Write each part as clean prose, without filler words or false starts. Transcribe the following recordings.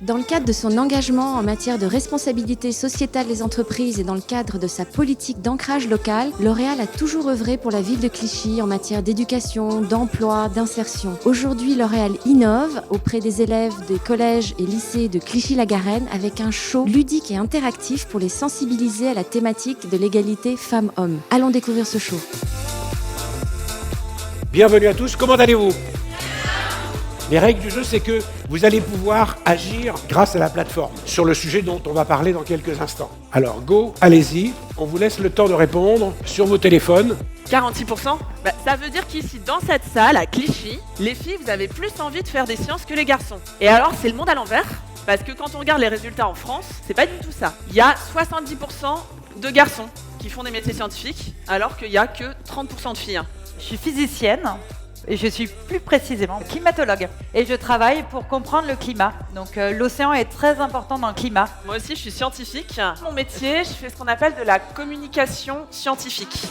Dans le cadre de son engagement en matière de responsabilité sociétale des entreprises et dans le cadre de sa politique d'ancrage local, L'Oréal a toujours œuvré pour la ville de Clichy en matière d'éducation, d'emploi, d'insertion. Aujourd'hui, L'Oréal innove auprès des élèves des collèges et lycées de Clichy-la-Garenne avec un show ludique et interactif pour les sensibiliser à la thématique de l'égalité femmes-hommes. Allons découvrir ce show. Bienvenue à tous, comment allez-vous ? Les règles du jeu, c'est que vous allez pouvoir agir grâce à la plateforme sur le sujet dont on va parler dans quelques instants. Alors go, allez-y, on vous laisse le temps de répondre sur vos téléphones. 46%, ça veut dire qu'ici, dans cette salle, à Clichy, les filles, vous avez plus envie de faire des sciences que les garçons. Et alors, c'est le monde à l'envers, parce que quand on regarde les résultats en France, c'est pas du tout ça. Il y a 70% de garçons qui font des métiers scientifiques, alors qu'il y a que 30% de filles. Je suis physicienne et je suis plus précisément climatologue. Et je travaille pour comprendre le climat. Donc l'océan est très important dans le climat. Moi aussi, je suis scientifique. Mon métier, je fais ce qu'on appelle de la communication scientifique.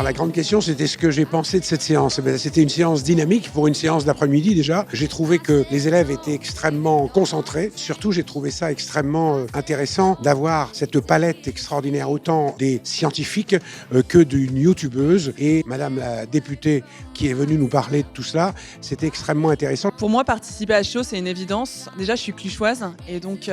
La grande question, c'était ce que j'ai pensé de cette séance. C'était une séance dynamique pour une séance d'après-midi déjà. J'ai trouvé que les élèves étaient extrêmement concentrés. Surtout, j'ai trouvé ça extrêmement intéressant d'avoir cette palette extraordinaire, autant des scientifiques que d'une youtubeuse. Et Madame la députée qui est venue nous parler de tout cela, c'était extrêmement intéressant. Pour moi, participer à ce show, c'est une évidence. Déjà, je suis clichoise et donc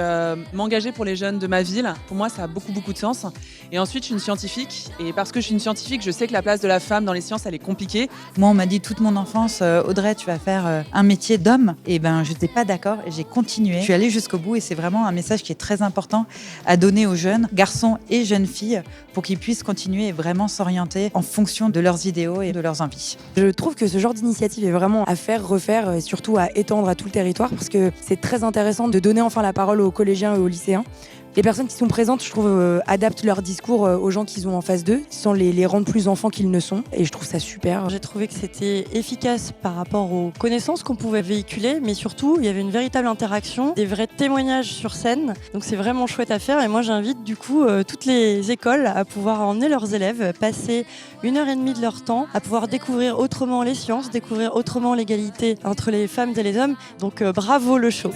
m'engager pour les jeunes de ma ville, pour moi, ça a beaucoup de sens. Et ensuite, je suis une scientifique et parce que je suis une scientifique, je sais que la place de la femme dans les sciences, elle est compliquée. Moi, on m'a dit toute mon enfance, Audrey, tu vas faire un métier d'homme. Et je n'étais pas d'accord et j'ai continué. Je suis allée jusqu'au bout et c'est vraiment un message qui est très important à donner aux jeunes, garçons et jeunes filles, pour qu'ils puissent continuer et vraiment s'orienter en fonction de leurs idéaux et de leurs envies. Je trouve que ce genre d'initiative est vraiment à faire, refaire et surtout à étendre à tout le territoire parce que c'est très intéressant de donner enfin la parole aux collégiens et aux lycéens. Les personnes qui sont présentes, je trouve, adaptent leur discours aux gens qu'ils ont en face d'eux, sans les rendre plus enfants qu'ils ne sont. Et je trouve ça super. J'ai trouvé que c'était efficace par rapport aux connaissances qu'on pouvait véhiculer, mais surtout, il y avait une véritable interaction, des vrais témoignages sur scène. Donc c'est vraiment chouette à faire. Et moi, j'invite du coup toutes les écoles à pouvoir emmener leurs élèves, passer 1h30 de leur temps, à pouvoir découvrir autrement les sciences, découvrir autrement l'égalité entre les femmes et les hommes. Donc bravo le show.